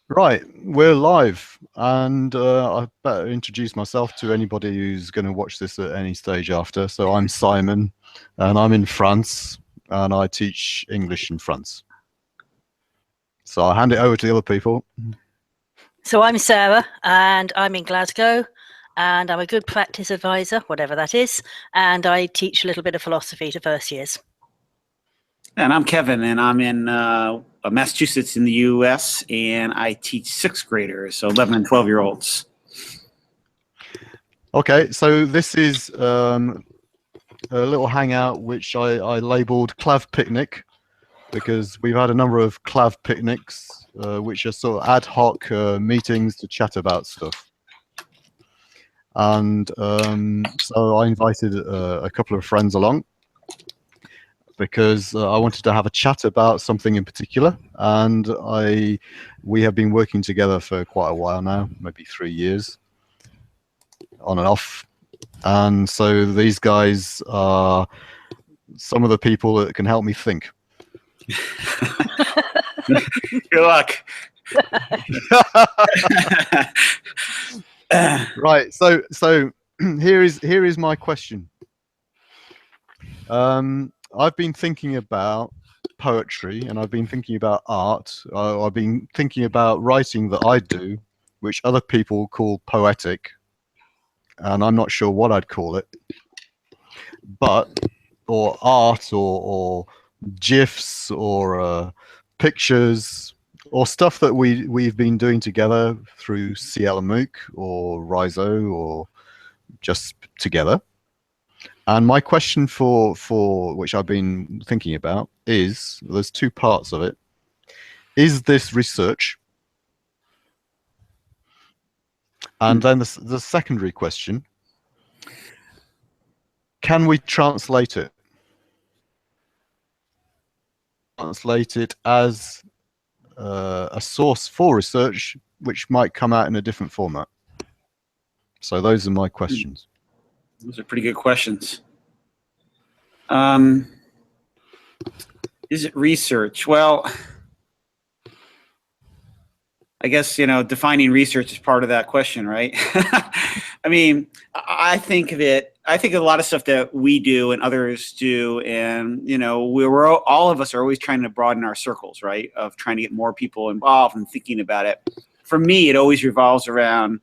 Right, we're live, and I better introduce myself to anybody who's going to watch this at any stage after. So I'm Simon, and I'm in France, and I teach English in France. So I'll hand it over to the other people. So I'm Sarah, and I'm in Glasgow, and I'm a good practice advisor, whatever that is, and I teach a little bit of philosophy to first years. And I'm Kevin, and I'm in Massachusetts in the U.S., and I teach sixth graders, so 11 and 12-year-olds. Okay, so this is a little hangout which I labeled Clavpicnic because we've had a number of Clavpicnics, which are sort of ad hoc meetings to chat about stuff. And so I invited a couple of friends along because I wanted to have a chat about something in particular, and we have been working together for quite a while now, maybe 3 years, on and off. And so these guys are some of the people that can help me think. Good luck. Right. So here is my question. I've been thinking about poetry, and I've been thinking about art. I've been thinking about writing that I do, which other people call poetic, and I'm not sure what I'd call it. Or art, or GIFs, or pictures, or stuff that we've been doing together through CL MOOC or Rhizo, or just together. And my question for which I've been thinking about is, there's two parts of it. Is this research? And then the secondary question, can we translate it? Translate it as a source for research, which might come out in a different format. So those are my questions. Those are pretty good questions. Is it research? Well, I guess, defining research is part of that question, right? I mean, I think of a lot of stuff that we do and others do, and all of us are always trying to broaden our circles, right? Of trying to get more people involved and thinking about it. For me, it always revolves around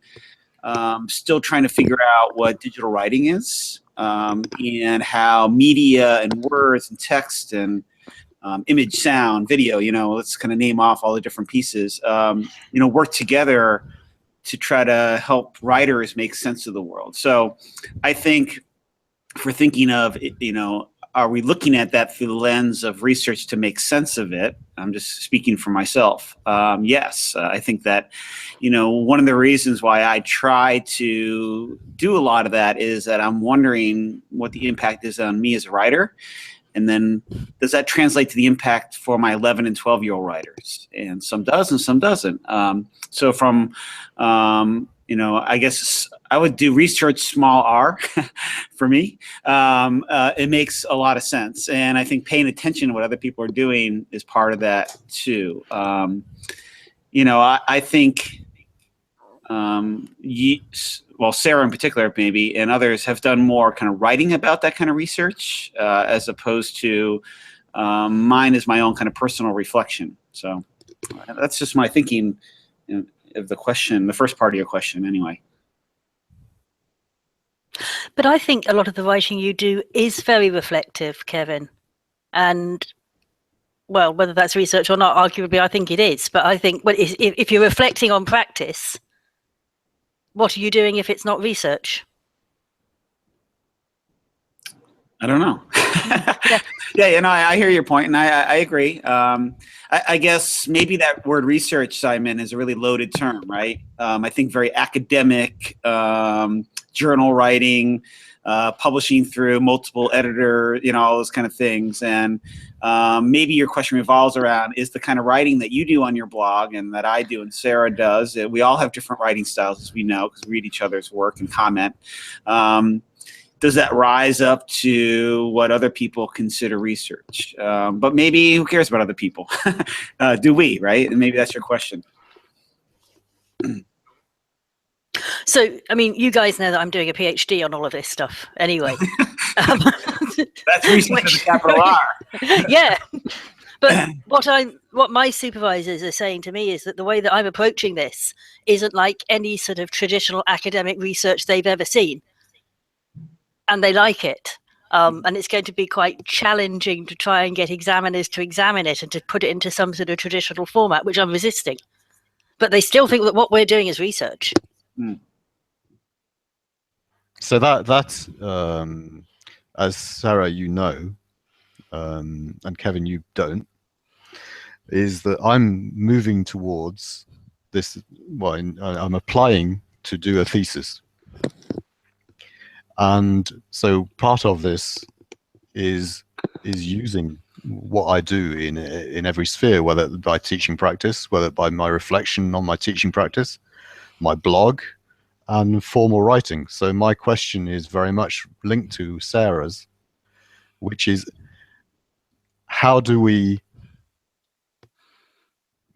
still trying to figure out what digital writing is, and how media and words and text and image, sound, video, let's kind of name off all the different pieces, work together to try to help writers make sense of the world. So I think if we're thinking of, are we looking at that through the lens of research to make sense of it? I'm just speaking for myself. Yes, I think that, one of the reasons why I try to do a lot of that is that I'm wondering what the impact is on me as a writer. And then does that translate to the impact for my 11 and 12-year-old writers? And some does and some doesn't. So from, I guess I would do research small r for me. It makes a lot of sense. And I think paying attention to what other people are doing is part of that too. I think, Sarah in particular, maybe, and others have done more kind of writing about that kind of research, as opposed to mine is my own kind of personal reflection. So that's just my thinking of the question, the first part of your question, anyway. But I think a lot of the writing you do is very reflective, Kevin. And, well, whether that's research or not, arguably, I think it is. But I think if you're reflecting on practice, what are you doing if it's not research? I don't know. Yeah, I hear your point, and I agree. I guess maybe that word research, Simon, is a really loaded term, right? I think very academic, journal writing, publishing through multiple editor, all those kind of things. And maybe your question revolves around, is the kind of writing that you do on your blog and that I do and Sarah does, we all have different writing styles, as we know, because we read each other's work and comment. Does that rise up to what other people consider research? But maybe who cares about other people? Do we, right? And maybe that's your question. So, I mean, you guys know that I'm doing a PhD on all of this stuff anyway. That's research with a capital R. Yeah. But what my supervisors are saying to me is that the way that I'm approaching this isn't like any sort of traditional academic research they've ever seen. And they like it. And it's going to be quite challenging to try and get examiners to examine it and to put it into some sort of traditional format, which I'm resisting. But they still think that what we're doing is research. So that's as Sarah, you know, and Kevin, you don't, is that I'm moving towards this. Well, I'm applying to do a thesis, and so part of this is using what I do in every sphere, whether by teaching practice, whether by my reflection on my teaching practice, my blog, and formal writing. So my question is very much linked to Sarah's, which is, how do we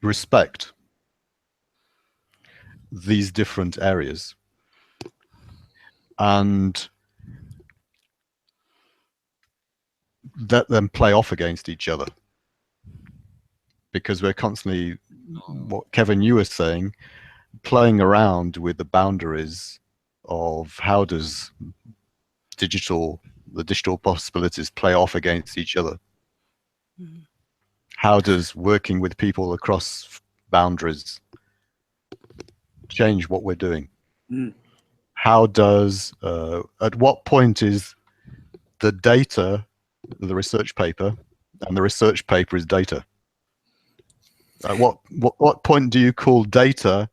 respect these different areas and let them play off against each other? Because we're constantly, what Kevin, you were saying, playing around with the boundaries of how does the digital possibilities play off against each other. Mm-hmm. How does working with people across boundaries change what we're doing? Mm. How does, at what point is the data, the research paper, and the research paper is data? At what point do you call data?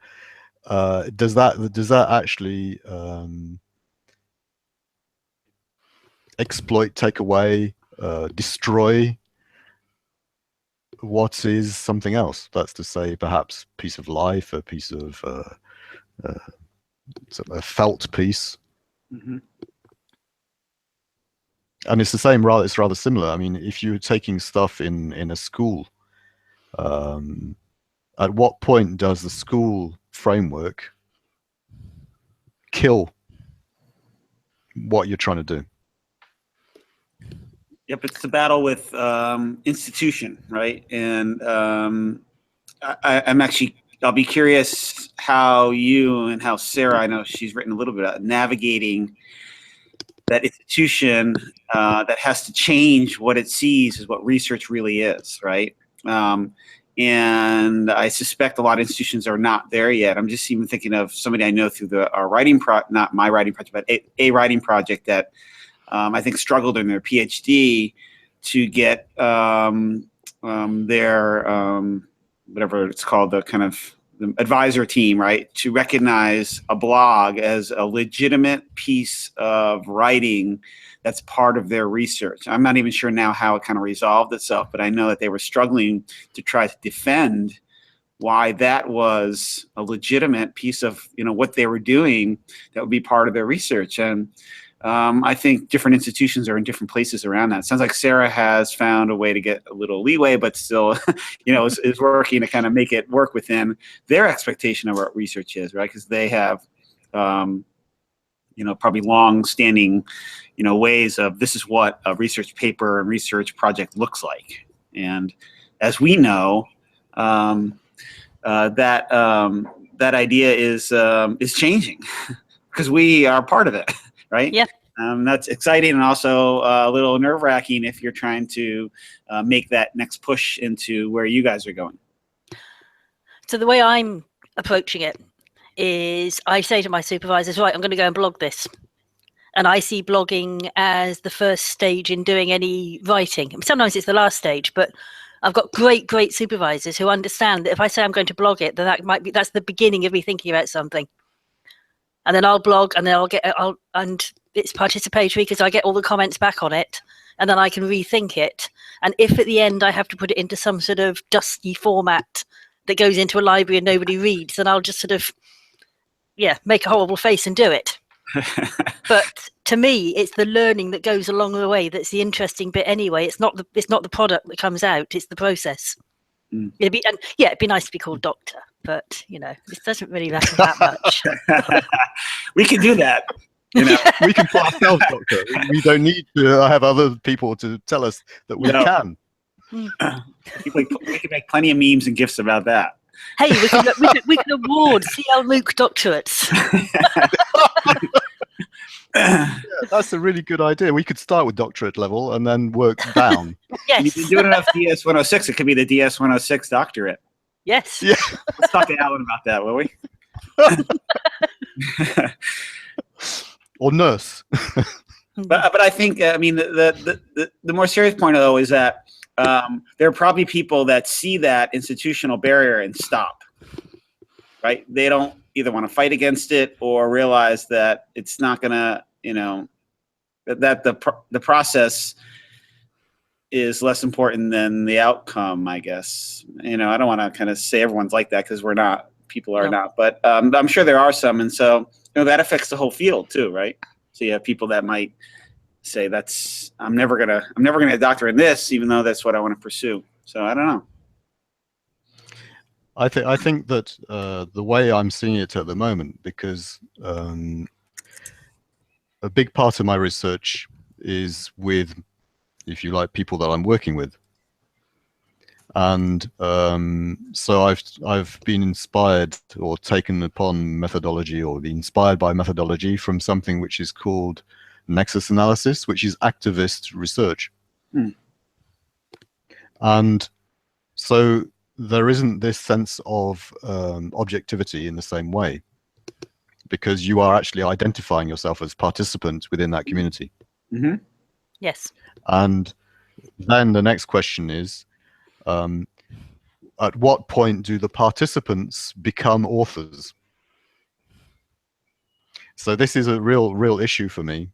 Does that actually exploit, take away, destroy what is something else? That's to say, perhaps piece of life, a piece of a felt piece. Mm-hmm. And it's the same. It's rather similar. I mean, if you're taking stuff in a school, at what point does the school framework kill what you're trying to do? Yep, it's the battle with institution, right? And I'll be curious how you and how Sarah, I know she's written a little bit about navigating that institution that has to change what it sees as what research really is, right? And I suspect a lot of institutions are not there yet. I'm just even thinking of somebody I know through our writing not my writing project, but a writing project that I think struggled in their PhD to get their whatever it's called, the kind of the advisor team, right, to recognize a blog as a legitimate piece of writing that's part of their research. I'm not even sure now how it kind of resolved itself, but I know that they were struggling to try to defend why that was a legitimate piece of, what they were doing that would be part of their research. And I think different institutions are in different places around that. It sounds like Sarah has found a way to get a little leeway, but still, is working to kind of make it work within their expectation of what research is, right? Because they have, probably long-standing, ways of this is what a research paper and research project looks like. And as we know, that idea is changing because we are part of it. Right? Yeah. That's exciting and also a little nerve-wracking if you're trying to make that next push into where you guys are going. So the way I'm approaching it is I say to my supervisors, right, I'm going to go and blog this. And I see blogging as the first stage in doing any writing. Sometimes it's the last stage, but I've got great supervisors who understand that if I say I'm going to blog it, that's the beginning of me thinking about something. And then I'll blog, and then and it's participatory because I get all the comments back on it, and then I can rethink it. And if at the end I have to put it into some sort of dusty format that goes into a library and nobody reads, then I'll just sort of, make a horrible face and do it. But to me, it's the learning that goes along the way that's the interesting bit anyway. It's not the product that comes out, it's the process. It'd be nice to be called doctor, but this doesn't really matter that much. We can do that. We can call ourselves doctor. We don't need to have other people to tell us that we can. We can make plenty of memes and gifs about that. Hey, we can award CL MOOC doctorates. Yeah, that's a really good idea. We could start with doctorate level and then work down. Yes. You've been doing enough DS-106. It could be the DS-106 doctorate. Yes. Yeah. Let's talk to Alan about that, will we? Or nurse. But I think the more serious point though is that there are probably people that see that institutional barrier and stop. Right? They don't either want to fight against it or realize that it's not gonna, that the process is less important than the outcome, I guess. I don't want to kind of say everyone's like that because we're not. People are not, but I'm sure there are some, and so that affects the whole field too, right? So you have people that might say, I'm never gonna doctor in this, even though that's what I want to pursue. So I don't know. I think that the way I'm seeing it at the moment, because a big part of my research is with, if you like, people that I'm working with, and so I've been inspired or taken upon methodology or been inspired by methodology from something which is called nexus analysis, which is activist research. And so there isn't this sense of objectivity in the same way, because you are actually identifying yourself as participant within that community. Yes. And then the next question is, at what point do the participants become authors? So this is a real issue for me,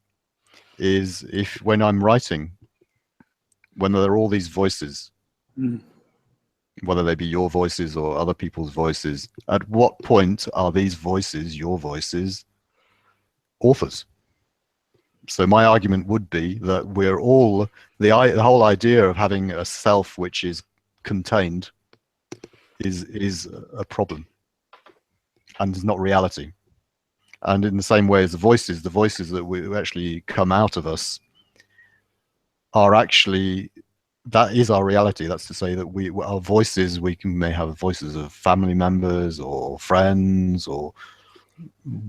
is if when I'm writing, when there are all these voices, whether they be your voices or other people's voices, at what point are these voices, your voices, authors? So my argument would be that we're all, the whole idea of having a self which is contained is a problem and is not reality. And in the same way as the voices that we actually come out of us are actually, that is our reality. That's to say that our voices, may have voices of family members or friends or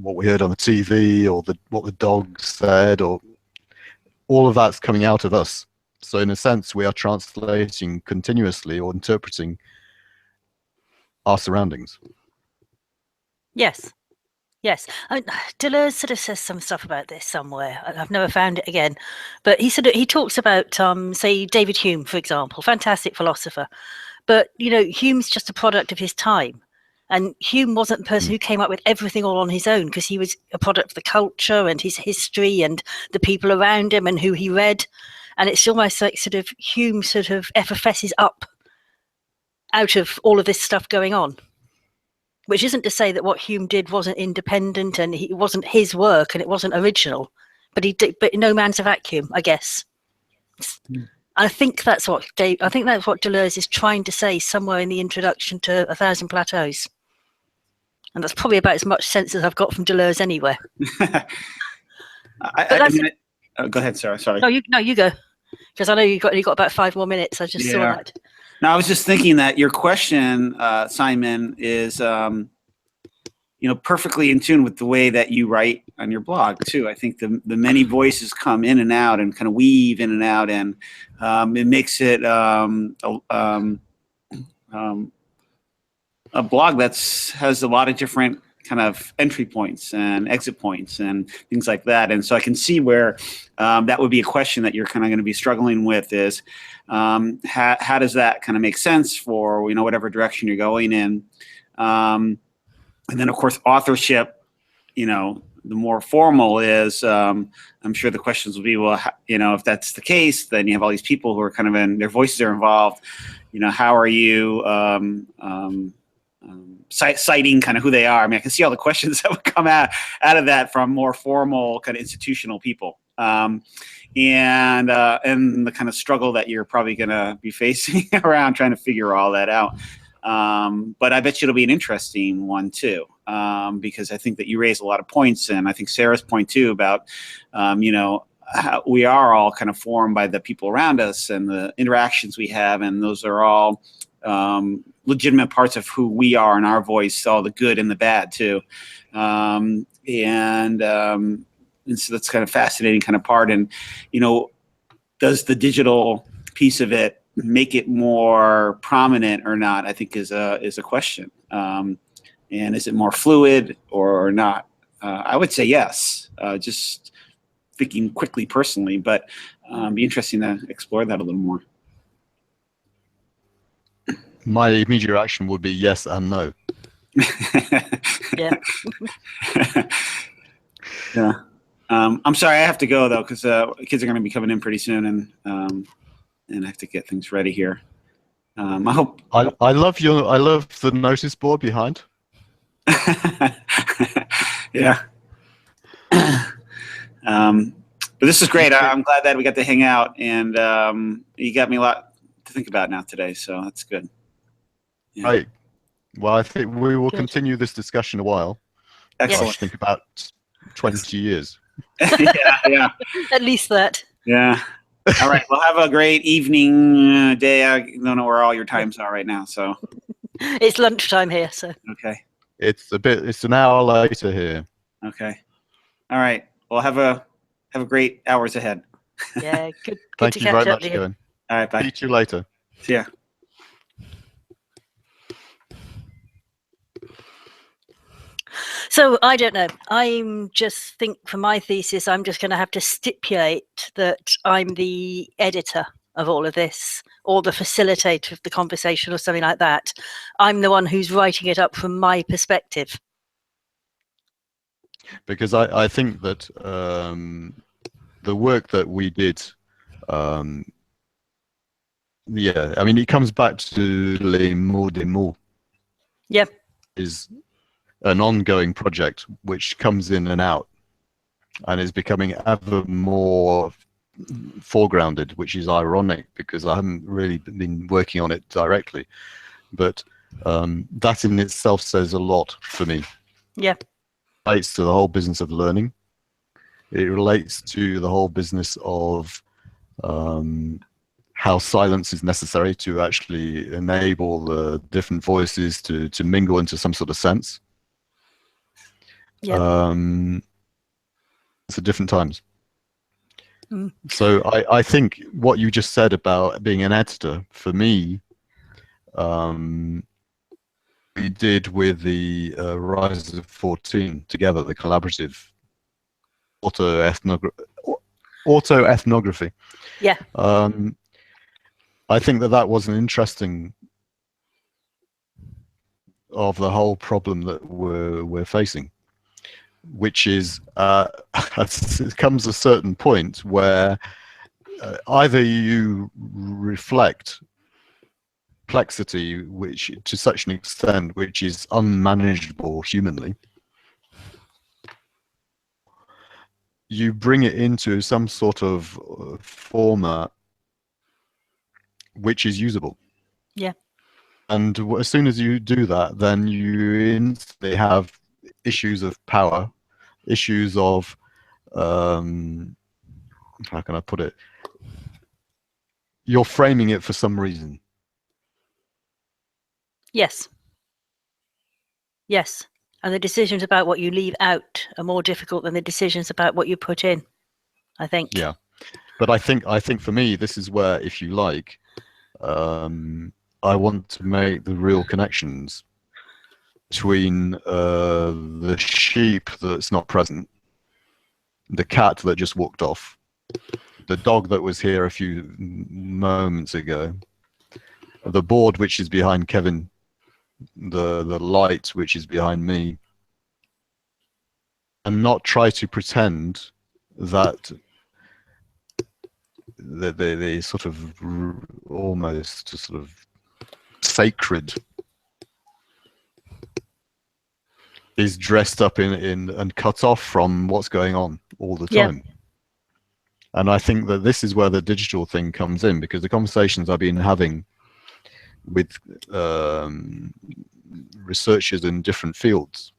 what we heard on the TV or what the dog said, or all of that's coming out of us. So in a sense, we are translating continuously or interpreting our surroundings. Yes. Yes. Deleuze sort of says some stuff about this somewhere. I've never found it again. But he talks about, say, David Hume, for example, fantastic philosopher. But, Hume's just a product of his time. And Hume wasn't the person who came up with everything all on his own, because he was a product of the culture and his history and the people around him and who he read. And it's almost like sort of Hume sort of effervesces up out of all of this stuff going on. Which isn't to say that what Hume did wasn't independent and it wasn't his work and it wasn't original. But but no man's a vacuum, I guess. I think that's what Deleuze is trying to say somewhere in the introduction to 1,000 Plateaus. And that's probably about as much sense as I've got from Deleuze anywhere. Go ahead, Sarah. Sorry. No, you go. Because I know you got about 5 more minutes. I just saw that. No, I was just thinking that your question, Simon, is perfectly in tune with the way that you write on your blog too. I think the many voices come in and out and kind of weave in and out, and it makes it a blog has a lot of different kind of entry points and exit points and things like that. And so I can see where that would be a question that you're kind of going to be struggling with is how does that kind of make sense for, whatever direction you're going in. And then, of course, authorship, the more formal is, I'm sure the questions will be, well, if that's the case, then you have all these people who are kind of their voices are involved. How are you citing kind of who they are? I mean, I can see all the questions that would come out of that from more formal kind of institutional people. and the kind of struggle that you're probably going to be facing around trying to figure all that out. But I bet you it'll be an interesting one too, because I think that you raise a lot of points, and I think Sarah's point too about, how we are all kind of formed by the people around us and the interactions we have, and those are all legitimate parts of who we are and our voice, all the good and the bad too. And so that's kind of fascinating kind of part. And, does the digital piece of it make it more prominent or not, I think is a question. And is it more fluid or not? I would say yes, just thinking quickly personally, but be interesting to explore that a little more. My immediate reaction would be yes and no. Yeah. Yeah. I'm sorry, I have to go though, because kids are going to be coming in pretty soon, and I have to get things ready here. I hope. I love the notice board behind. Yeah. But this is great. I'm glad that we got to hang out, and you got me a lot to think about now today, so that's good. Yeah. Right. Well, I think we will Good. continue this discussion a while. Excellent. I think about 20 years. Yeah. At least that. Yeah. All right. Well, have a great evening, day. I don't know where all your times are right now, so. It's lunchtime here, so. Okay. It's an hour later here. Okay. All right. Well, have a great hours ahead. Yeah, good Thank to you catch very up much, to you. Kevin. All right. Bye. See you later. See ya. So I don't know. I'm just think for my thesis, I'm just going to have to stipulate that I'm the editor of all of this, or the facilitator of the conversation, or something like that. I'm the one who's writing it up from my perspective. Because I think that the work that we did, yeah, I mean, it comes back to les mots des mots. Yeah. Is an ongoing project which comes in and out and is becoming ever more foregrounded, which is ironic because I haven't really been working on it directly. But that in itself says a lot for me. Yeah. It relates to the whole business of learning. It relates to the whole business of how silence is necessary to actually enable the different voices to mingle into some sort of sense. Yeah. It's at different times. Mm. So I think what you just said about being an editor, for me, we did with the Rise of 14 together, the collaborative auto-ethnography. Yeah. I think that was an interesting of the whole problem that we're facing, which is it comes a certain point where either you reflect complexity, which to such an extent which is unmanageable humanly, you bring it into some sort of format which is usable. Yeah. And as soon as you do that, then you instantly have issues of power, issues of how can I put it? You're framing it for some reason. Yes. Yes. And the decisions about what you leave out are more difficult than the decisions about what you put in, I think. Yeah. But I think for me, this is where, if you like, I want to make the real connections between the sheep that's not present, the cat that just walked off, the dog that was here a few moments ago, the board which is behind Kevin, the light which is behind me, and not try to pretend that the sort of almost sort of sacred is dressed up in and cut off from what's going on all the time. And I think that this is where the digital thing comes in, because the conversations I've been having with researchers in different fields,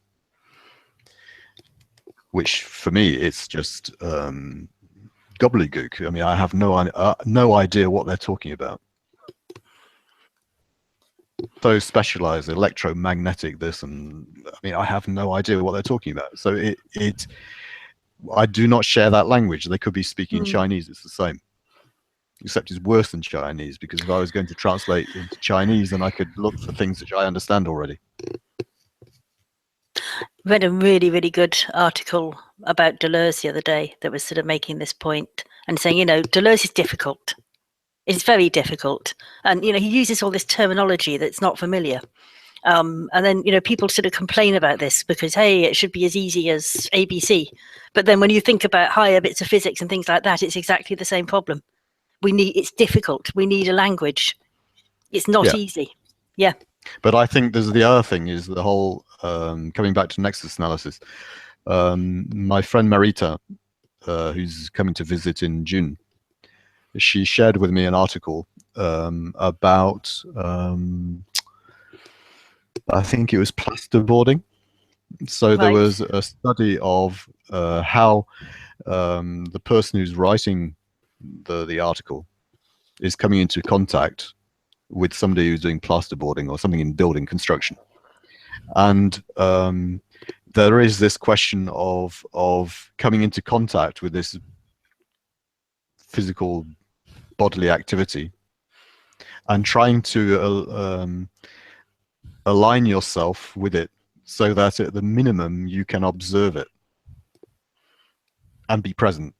which for me, it's just gobbledygook. I mean, I have no idea what they're talking about. So specialized, electromagnetic, this, and I mean, I have no idea what they're talking about. So I do not share that language. They could be speaking Chinese. It's the same, except it's worse than Chinese, because if I was going to translate into Chinese, then I could look for things which I understand already. Read a really, really good article about Deleuze the other day that was sort of making this point and saying, you know, Deleuze is difficult. It's very difficult. And, you know, he uses all this terminology that's not familiar. And then, you know, people sort of complain about this because, hey, it should be as easy as ABC. But then when you think about higher bits of physics and things like that, it's exactly the same problem. It's difficult. We need a language. It's not easy. Yeah. But I think there's the other thing is the whole, coming back to nexus analysis. My friend Marita, who's coming to visit in June, she shared with me an article about, I think it was plasterboarding. So there was a study of how the person who's writing the article is coming into contact with somebody who's doing plasterboarding or something in building construction. And there is this question of coming into contact with this physical bodily activity and trying to align yourself with it so that at the minimum you can observe it and be present.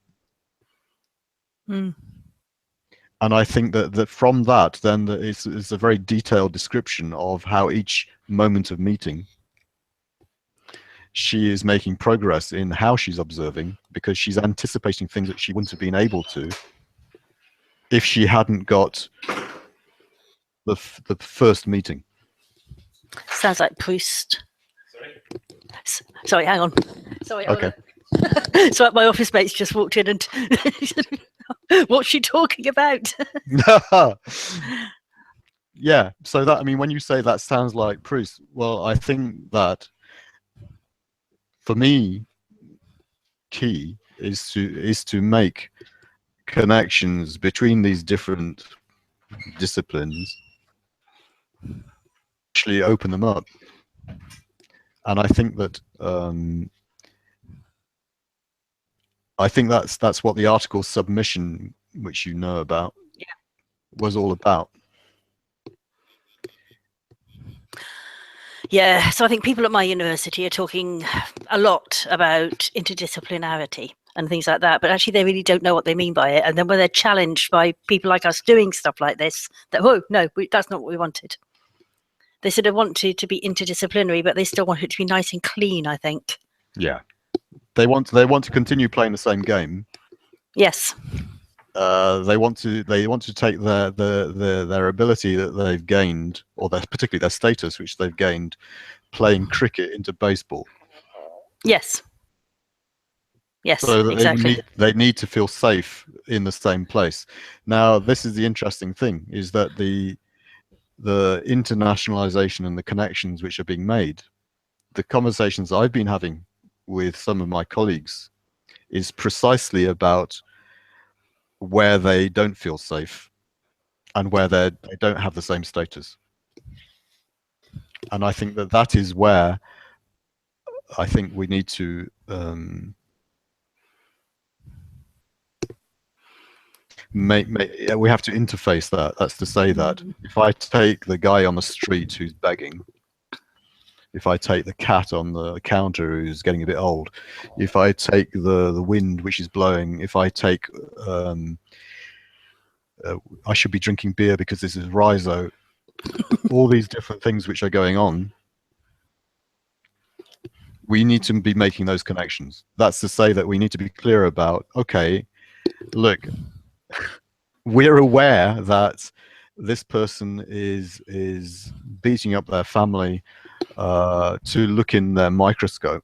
And I think that from that, then it's a very detailed description of how each moment of meeting she is making progress in how she's observing, because she's anticipating things that she wouldn't have been able to if she hadn't got the first meeting. Sounds like Proust. Sorry, hang on. Sorry. Okay. So my office mates just walked in and what's she talking about? Yeah, so that, I mean, when you say that sounds like Proust, well, I think that for me, key is to make connections between these different disciplines, actually open them up. And I think that that's what the article submission, which you know about, was all about. Yeah, so I think people at my university are talking a lot about interdisciplinarity and things like that, but actually they really don't know what they mean by it. And then when they're challenged by people like us doing stuff like this, that, oh, no, that's not what we wanted. They sort of want to be interdisciplinary, but they still want it to be nice and clean, I think. Yeah. They want to continue playing the same game. Yes. They want to take their ability that they've gained, or particularly their status which they've gained playing cricket, into baseball. Yes. Yes, so exactly. They need to feel safe in the same place. Now, this is the interesting thing, is that the internationalization and the connections which are being made, the conversations I've been having with some of my colleagues, is precisely about where they don't feel safe and where they don't have the same status. And I think that is where I think we need to we have to interface that. That's to say that if I take the guy on the street who's begging, if I take the cat on the counter who's getting a bit old, if I take the wind which is blowing, if I take I should be drinking beer because this is rhizo, all these different things which are going on, we need to be making those connections. That's to say that we need to be clear about, okay, look, we're aware that this person is beating up their family to look in their microscope.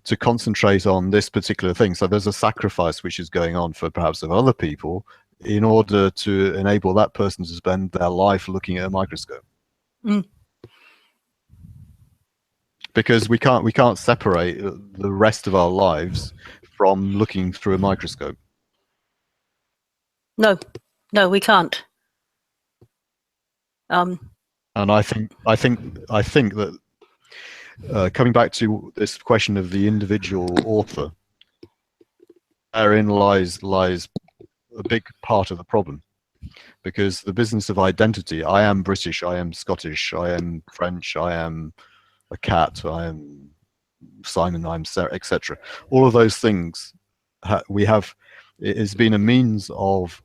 to concentrate on this particular thing. So there's a sacrifice which is going on for perhaps of other people in order to enable that person to spend their life looking at a microscope. Mm. Because we can't separate the rest of our lives from looking through a microscope. No, we can't. And I think that coming back to this question of the individual author, therein lies a big part of the problem, because the business of identity, I am British, I am Scottish, I am French, I am a cat, I am Simon, I'm Sarah, etc. All of those things it has been a means of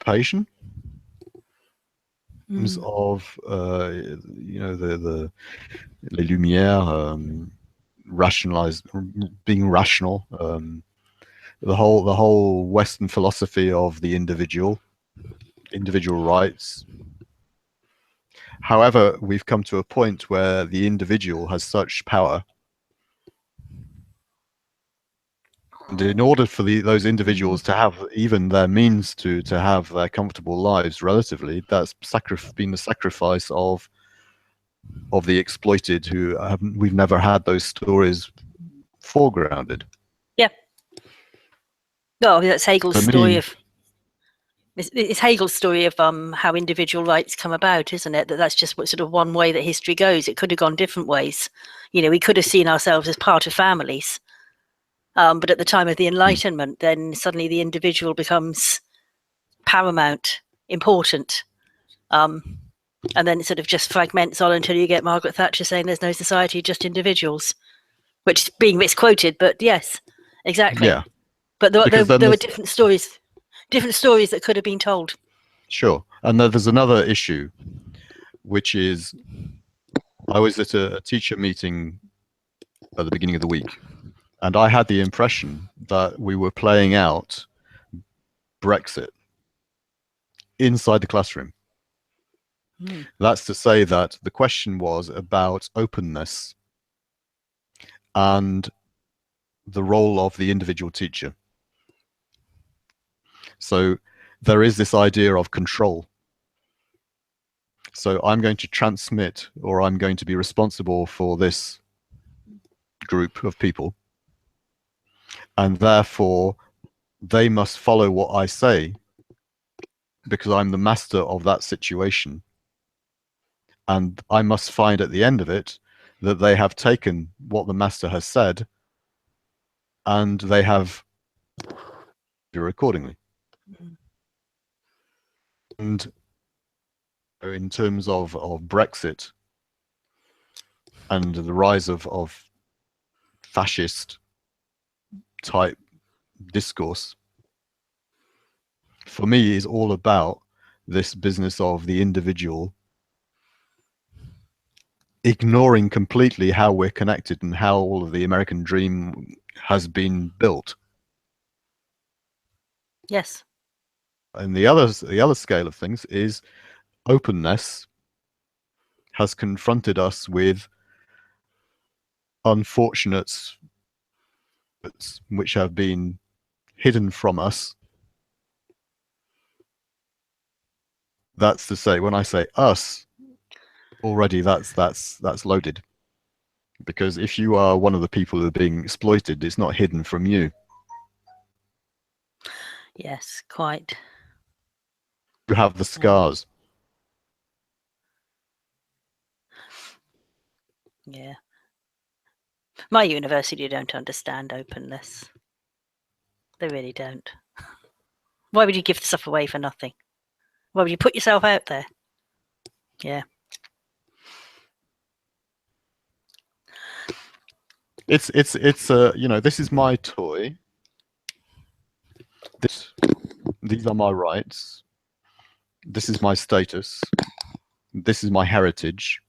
patient, of the les Lumières, being rational, the whole Western philosophy of the individual rights. However, we've come to a point where the individual has such power, and in order for those individuals to have even their means to have their comfortable lives, relatively, that's been the sacrifice of the exploited, who we've never had those stories foregrounded. Yeah. No, that's Hegel's story of. It's Hegel's story of how individual rights come about, isn't it? That's just what sort of one way that history goes. It could have gone different ways. We could have seen ourselves as part of families, but at the time of the Enlightenment, then suddenly the individual becomes paramount, important, and then it sort of just fragments on until you get Margaret Thatcher saying there's no society, just individuals, which is being misquoted, but yes, exactly. Yeah. But there were different stories that could have been told. Sure. And there's another issue, which is, I was at a teacher meeting at the beginning of the week, and I had the impression that we were playing out Brexit inside the classroom. That's to say that the question was about openness and the role of the individual teacher. So there is this idea of control. So I'm going to transmit, or I'm going to be responsible for this group of people, and therefore they must follow what I say because I'm the master of that situation. And I must find at the end of it that they have taken what the master has said and they have do accordingly. And in terms of Brexit and the rise of fascist type discourse, for me is all about this business of the individual ignoring completely how we're connected and how all of the American dream has been built. Yes. And the other scale of things is openness has confronted us with unfortunates which have been hidden from us. That's to say, when I say us, already that's loaded. Because if you are one of the people who are being exploited, it's not hidden from you. Yes, quite. You have the scars. Yeah. My university don't understand openness. They really don't. Why would you give stuff away for nothing? Why would you put yourself out there? Yeah. It's this is my toy. These are my rights. This is my status. This is my heritage.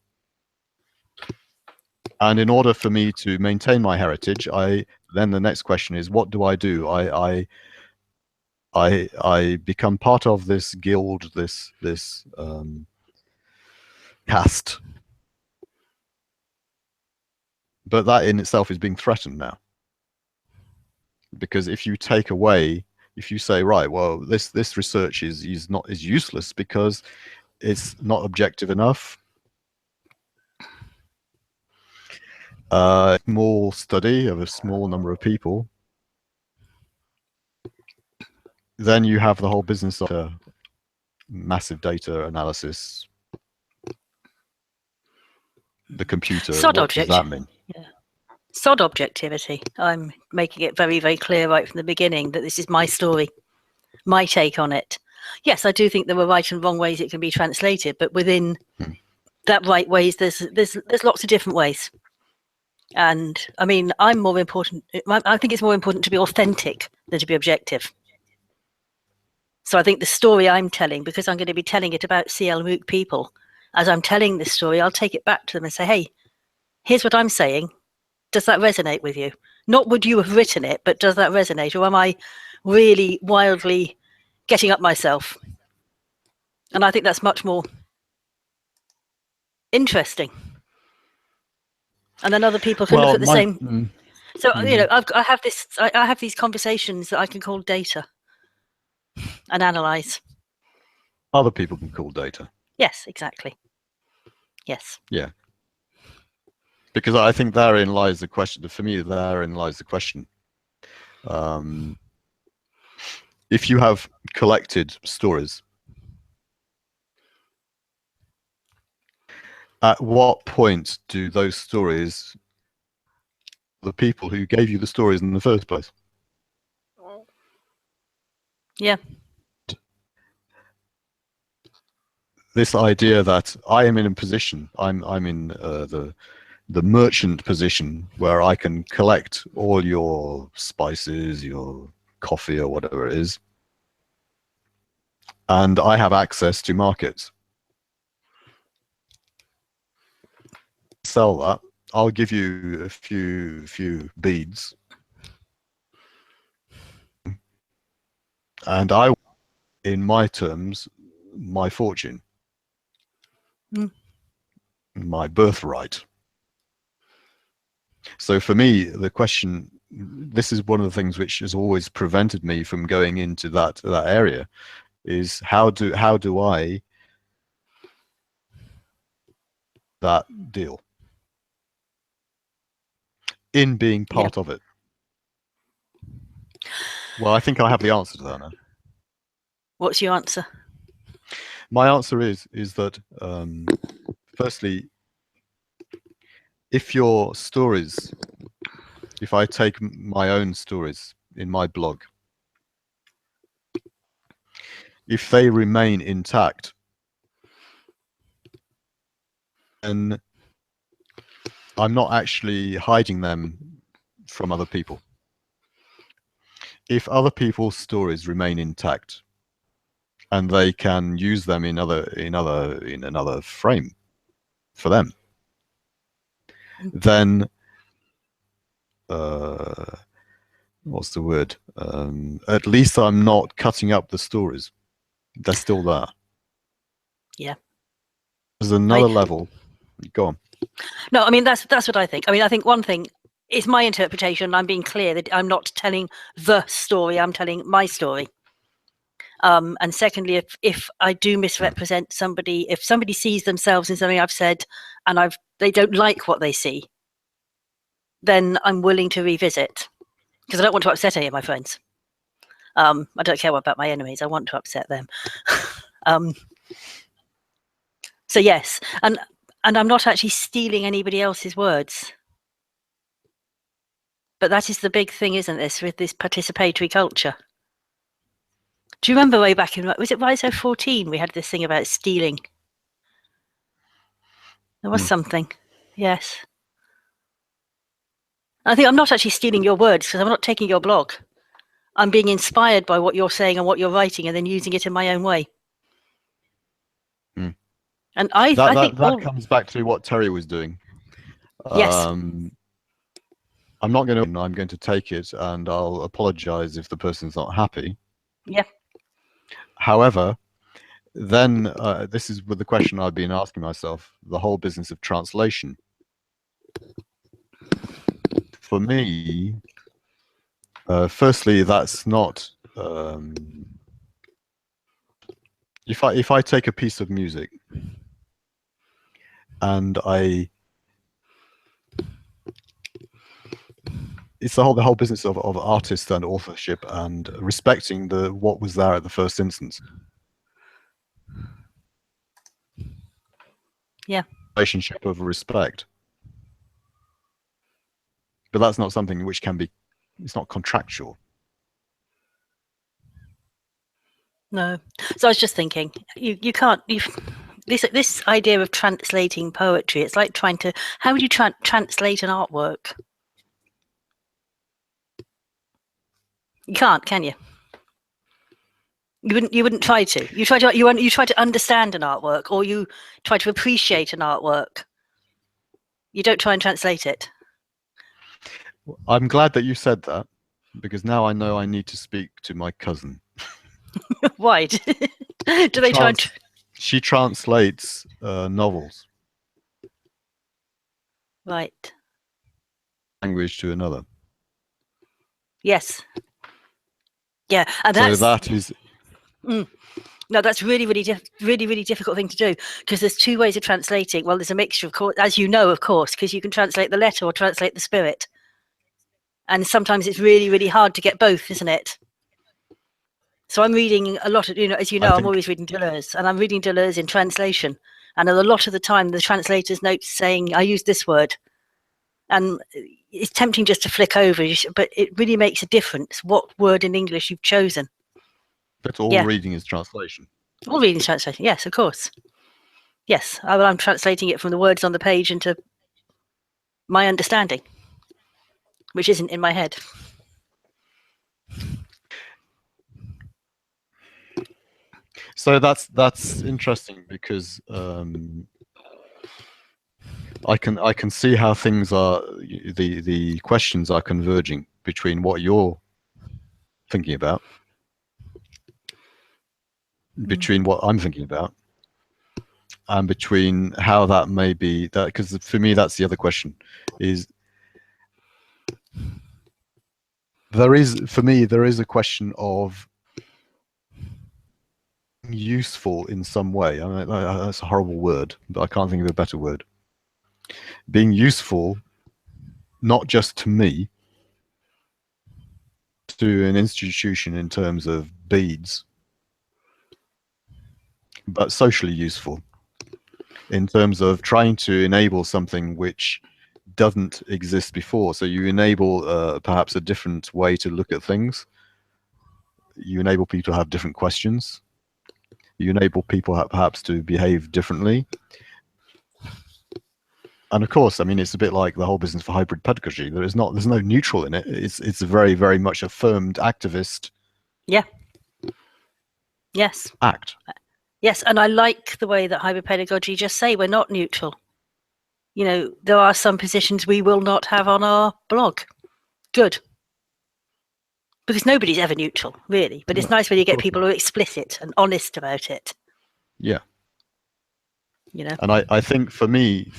And in order for me to maintain my heritage, then the next question is, what do? I become part of this guild, this cast. But that in itself is being threatened now. Because if you take away, if you say, right, well, this research is useless because it's not objective enough. Small study of a small number of people, then you have the whole business of massive data analysis. The computer, what does that mean? Yeah. Sod objectivity. I'm making it very, very clear right from the beginning that this is my story, my take on it. Yes, I do think there were right and wrong ways it can be translated, but within that right ways, there's lots of different ways. And I mean, I think it's more important to be authentic than to be objective. So I think the story I'm telling, because I'm going to be telling it about CL MOOC people, as I'm telling this story, I'll take it back to them and say, hey, here's what I'm saying. Does that resonate with you? Not would you have written it, but does that resonate? Or am I really wildly getting up myself? And I think that's much more interesting. And then other people can look at the same. So, you know, I have these conversations that I can call data and analyze. Other people can call data. Yes, exactly. Yes. Yeah. Because I think therein lies the question. For me, therein lies the question. If you have collected stories, at what point do those stories, the people who gave you the stories in the first place? Yeah. This idea that I am in a position, I'm in the merchant position where I can collect all your spices, your coffee, or whatever it is, and I have access to markets. Sell that. I'll give you a few beads, and I, in my terms, my fortune, my birthright. So for me, the question, this is one of the things which has always prevented me from going into that area, is how do I that deal in being part of it? Well, I think I have the answer to that now. What's your answer? My answer is that firstly, if your stories, if I take my own stories in my blog, if they remain intact, then I'm not actually hiding them from other people. If other people's stories remain intact and they can use them in another frame for them, then what's the word? At least I'm not cutting up the stories. They're still there. Yeah. There's another level. Go on. No, I mean, that's what I think. I mean, I think one thing is my interpretation. I'm being clear that I'm not telling the story. I'm telling my story. And secondly, if I do misrepresent somebody, if somebody sees themselves in something I've said and they don't like what they see, then I'm willing to revisit, because I don't want to upset any of my friends. I don't care about my enemies. I want to upset them. So yes, and I'm not actually stealing anybody else's words. But that is the big thing, isn't this, with this participatory culture? Do you remember way back in, was it RISO 14, we had this thing about stealing? There was something, yes. I think I'm not actually stealing your words, because I'm not taking your blog. I'm being inspired by what you're saying and what you're writing, and then using it in my own way. And I think that comes back to what Terry was doing. Yes. I'm going to take it, and I'll apologize if the person's not happy. Yeah. However, then this is with the question I've been asking myself, the whole business of translation. For me, firstly, that's not. If I take a piece of music and it's the whole business of artist and authorship and respecting what was there at the first instance. Yeah. Relationship of respect. But that's not something which can be, it's not contractual. No. So I was just thinking, you can't, this idea of translating poetry, it's like trying to, how would you translate an artwork? You can't, can you? You wouldn't try to. You try to understand an artwork, or you try to appreciate an artwork. You don't try and translate it. I'm glad that you said that, because now I know I need to speak to my cousin. Why? Do they try and... She translates novels. Right. Language to another. Yes. Yeah, and so that is... No, that's really difficult thing to do, because there's two ways of translating. Well, there's a mixture, of course, as you know, of course, because you can translate the letter or translate the spirit. And sometimes it's really hard to get both, isn't it? So I'm reading a lot of, as you know, I'm always reading Deleuze, and I'm reading Deleuze in translation. And a lot of the time, the translator's notes saying, I use this word. And it's tempting just to flick over, but it really makes a difference what word in English you've chosen. But all reading is translation. All reading is translation, yes, of course. Yes, I'm translating it from the words on the page into my understanding, which isn't in my head. So that's interesting, because I can see how things are, the questions are converging between what you're thinking about, between what I'm thinking about, and between how that may be, that, because for me that's the other question, is there is a question of useful in some way. I mean, that's a horrible word, but I can't think of a better word. Being useful, not just to me, to an institution in terms of beads, but socially useful in terms of trying to enable something which doesn't exist before. So you enable perhaps a different way to look at things. You enable people to have different questions. You enable people perhaps to behave differently. And of course, I mean, it's a bit like the whole business for hybrid pedagogy. There's no neutral in it. It's a very much affirmed activist. Yeah. Yes. Act. Yes, and I like the way that hybrid pedagogy just say we're not neutral. There are some positions we will not have on our blog. Good. Because nobody's ever neutral, really. But it's nice when you get people who are explicit and honest about it. Yeah. And I think for me,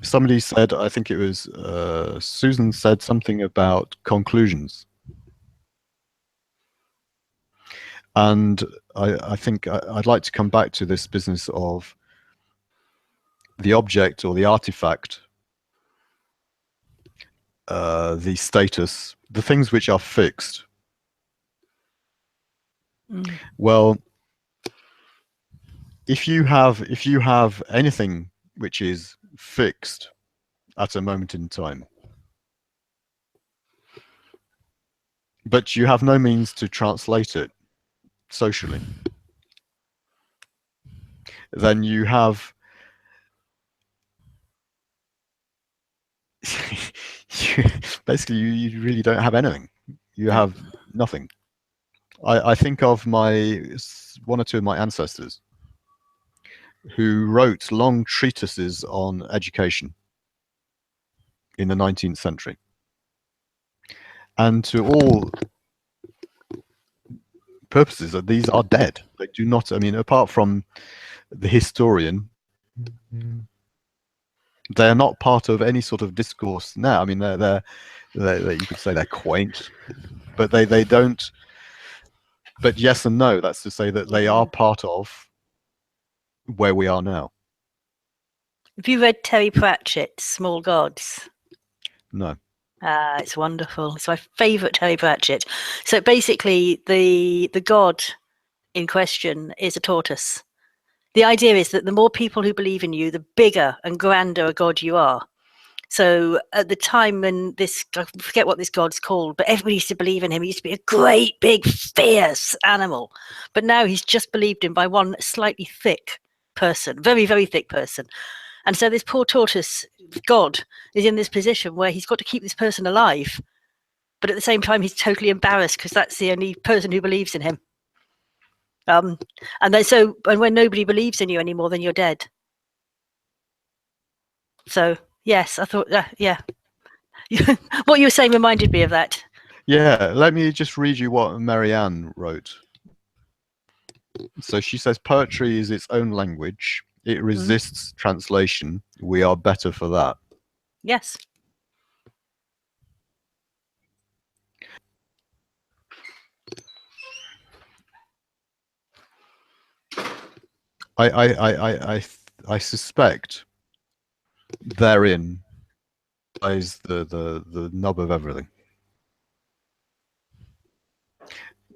somebody said, I think it was Susan said something about conclusions. And I think I'd like to come back to this business of the object or the artifact, the status, the things which are fixed. Well, if you have anything which is fixed at a moment in time, but you have no means to translate it socially, then you have basically you really don't have anything. You have nothing. I think of one or two of my ancestors who wrote long treatises on education in the 19th century. And to all purposes, these are dead. They do not, I mean, apart from the historian, they're not part of any sort of discourse now. I mean, they're you could say they're quaint, but they don't. But yes and no. That's to say that they are part of where we are now. Have you read Terry Pratchett's Small Gods? No. It's wonderful. It's my favourite Terry Pratchett. So basically, the god in question is a tortoise. The idea is that the more people who believe in you, the bigger and grander a god you are. So at the time when this, I forget what this god's called, but everybody used to believe in him. He used to be a great, big, fierce animal. But now he's just believed in by one slightly thick person, very, very thick person. And so this poor tortoise god is in this position where he's got to keep this person alive. But at the same time, he's totally embarrassed because that's the only person who believes in him. And when nobody believes in you anymore, then you're dead. So yes, I thought, yeah. What you were saying reminded me of that. Yeah, let me just read you what Marianne wrote. So she says, poetry is its own language. It resists translation. We are better for that. Yes. I suspect therein lies the nub of everything.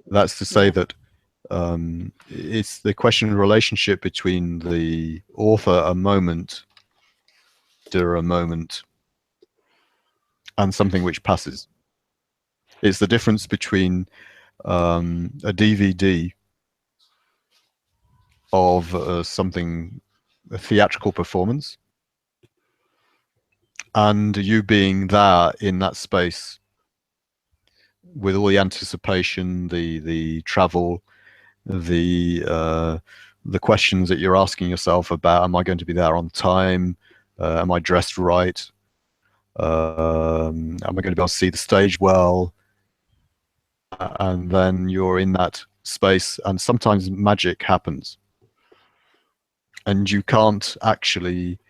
That's to say that it's the question of relationship between the author, a moment, and something which passes. It's the difference between a DVD of something, a theatrical performance, and you being there in that space with all the anticipation, the travel, the questions that you're asking yourself about: am I going to be there on time? Am I dressed right? Am I going to be able to see the stage well? And then you're in that space, and sometimes magic happens, and you can't actually.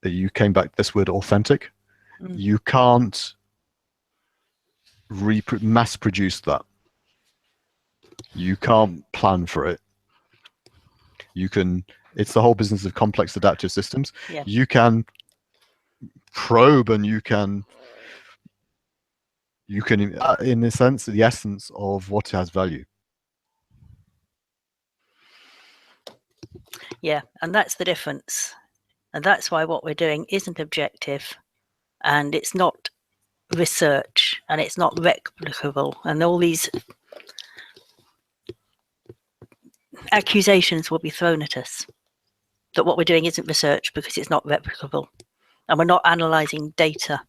You came back to this word, authentic. You can't mass produce that. You can't plan for it. You can. It's the whole business of complex adaptive systems. Yeah. You can probe, and you can, in a sense, the essence of what has value. Yeah, and that's the difference. And that's why what we're doing isn't objective, and it's not research, and it's not replicable, and all these accusations will be thrown at us that what we're doing isn't research because it's not replicable, and we're not analyzing data.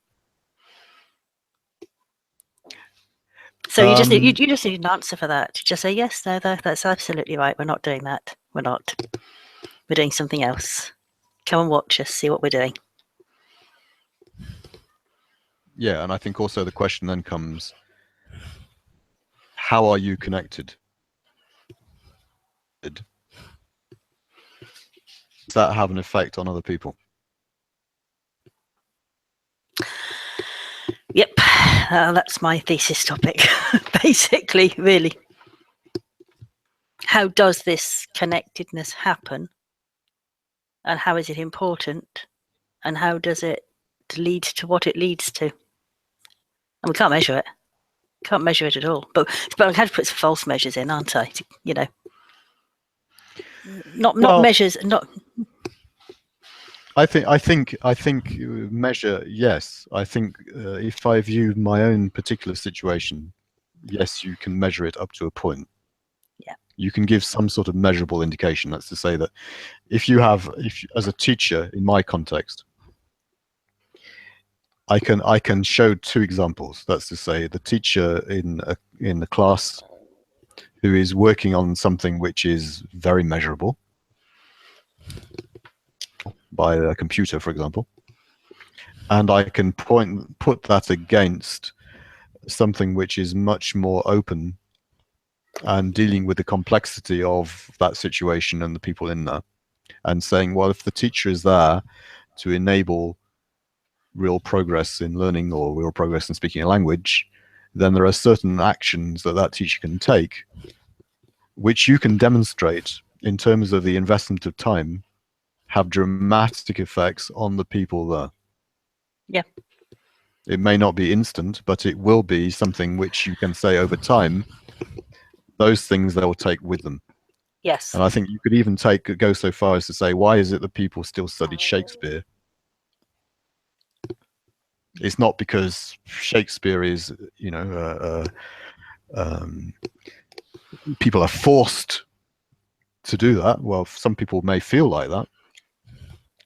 So you just need an answer for that. Just say yes, no, that's absolutely right. We're not doing that. We're not. We're doing something else. Come and watch us, see what we're doing. Yeah, and I think also the question then comes: how are you connected? Does that have an effect on other people? Yep, that's my thesis topic, basically, really. How does this connectedness happen? And how is it important? And how does it lead to what it leads to? And we can't measure it. Can't measure it at all. But I had to put some false measures in, aren't I? You know, not measures, not. I think measure, yes. I think if I view my own particular situation, yes, you can measure it up to a point. Yeah. You can give some sort of measurable indication. That's to say that if as a teacher in my context, I can show two examples. That's to say, the teacher in the class who is working on something which is very measurable by a computer, for example, and I can put that against something which is much more open and dealing with the complexity of that situation and the people in there, and saying, well, if the teacher is there to enable real progress in learning or real progress in speaking a language, then there are certain actions that that teacher can take, which you can demonstrate in terms of the investment of time, have dramatic effects on the people there. Yeah. It may not be instant, but it will be something which you can say over time, those things they'll take with them. Yes. And I think you could even go so far as to say, why is it that people still study Shakespeare? It's not because Shakespeare is, you know, people are forced to do that. Well, some people may feel like that.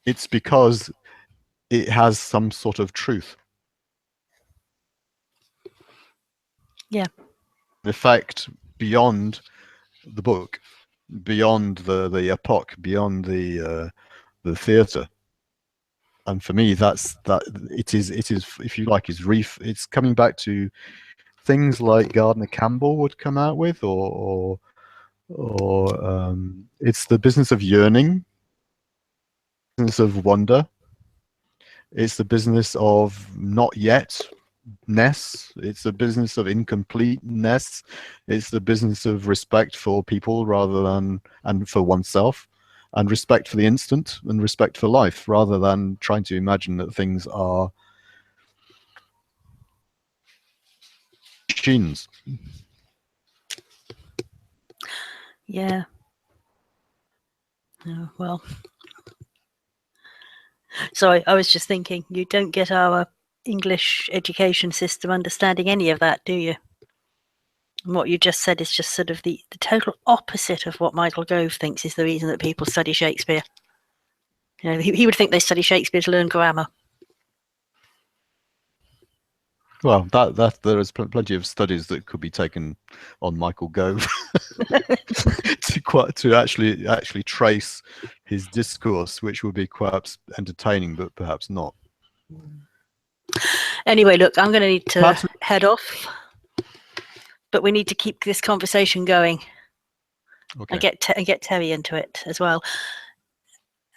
It's because it has some sort of truth. Yeah. In effect, beyond the book, beyond the epoch, beyond the theatre. And for me, that's that. It is, if you like, it's coming back to things like Gardner Campbell would come out with, or it's the business of yearning, business of wonder. It's the business of not yet-ness. It's the business of incompleteness. It's the business of respect for people rather than, and for oneself, and respect for the instant and respect for life, rather than trying to imagine that things are machines. Yeah. Oh, well, sorry, I was just thinking, you don't get our English education system understanding any of that, do you? And what you just said is just sort of the total opposite of what Michael Gove thinks is the reason that people study Shakespeare. You know, he would think they study Shakespeare to learn grammar. Well, that there is plenty of studies that could be taken on Michael Gove to actually trace his discourse, which would be perhaps entertaining, but perhaps not. Anyway, look, I'm going to need to head off, but we need to keep this conversation going. Okay. And get Terry into it as well.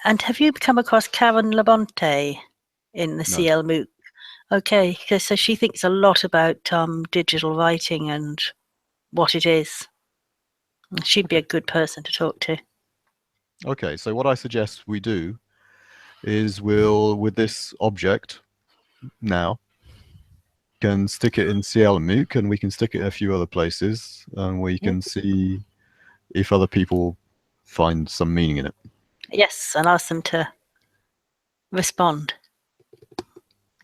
And have you come across Karen Labonte in the CL MOOC? Okay, so she thinks a lot about digital writing and what it is. She'd be a good person to talk to. Okay, so what I suggest we do is we'll, with this object now, can stick it in CL MOOC, and we can stick it in a few other places, and we can see if other people find some meaning in it. Yes, and ask them to respond.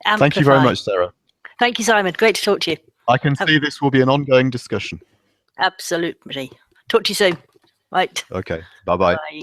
Amplify. Thank you very much, Sarah. Thank you, Simon. Great to talk to you. I can see this will be an ongoing discussion. Absolutely. Talk to you soon. Right. Okay. Bye-bye. Bye.